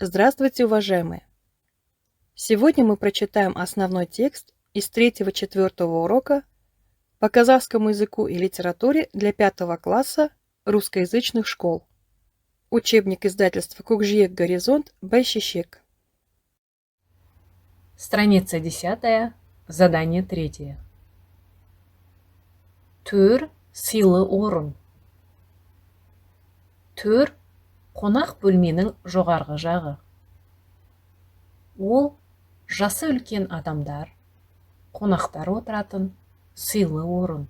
Здравствуйте, уважаемые! Сегодня мы прочитаем основной текст из 3-4 урока по казахскому языку и литературе для 5 класса русскоязычных школ. Учебник издательства Көкжиек Горизонт Байшишек. Страница 10, задание 3. Төр сыйлы орын. Төр қонақ бөлменің жоғарғы жағы. Ол жасы үлкен адамдар, қонақтар отыратын сыйлы орын.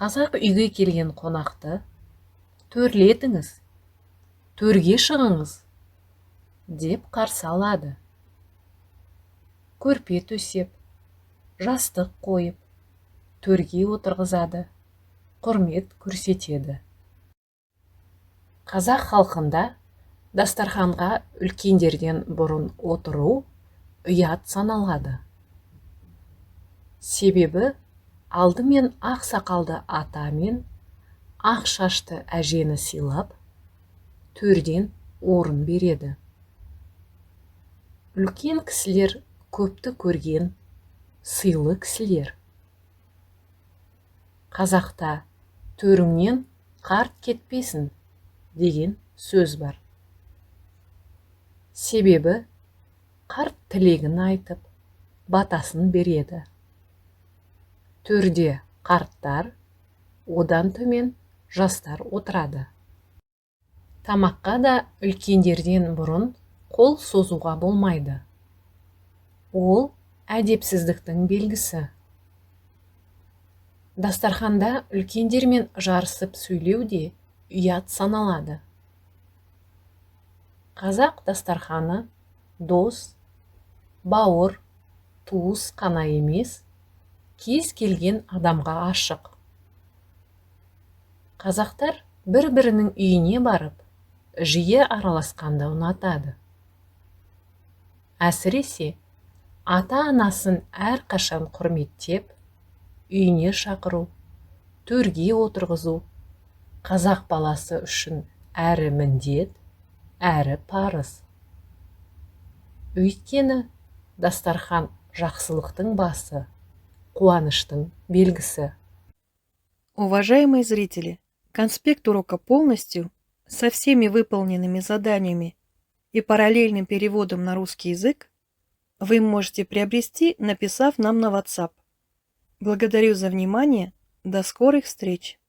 Қазақ үйге келген қонақты төрлетіңіз, төрге шығыңыз деп қарсы алады. Көрпе төсеп, жастық қойып, төрге отырғызады, құрмет көрсетеді. Қазақ халқында дастарханға үлкендерден бұрын отыру ұят саналады. Себебі алдымен ақ сақалды ата мен ақ шашты әжені сыйлап, төрден орын береді. Үлкен кісілер көпті көрген сыйлы кісілер. Қазақта төріңнен қарт кетпесін деген сөз бар. Себебі қарт тілегін айтып, батасын береді. Төрде қарттар, одан төмен жастар отырады. Тамаққа да үлкендерден бұрын қол созуға болмайды. Ол әдепсіздіктің белгісі. Дастарханда үлкендермен жарысып сөйлеу де ұят саналады. Қазақ дастарханы дос, бауыр, туыс қана емес, кез келген адамға ашық. Қазақтар бір-бірінің үйіне барып, жиі араласқанды ұнатады. Әсіресе ата-анасын әрқашан құрметтеп, үйіне шақыру, төрге отырғызу қазақ баласы үшін әрі міндет, әрі парыз. Өйткені дастархан жақсылықтың басы, қуаныштың белгісі. Уважаемые зрители, конспект урока полностью, со всеми выполненными заданиями и параллельным переводом на русский язык вы можете приобрести, написав нам на WhatsApp. Благодарю за внимание. До скорых встреч!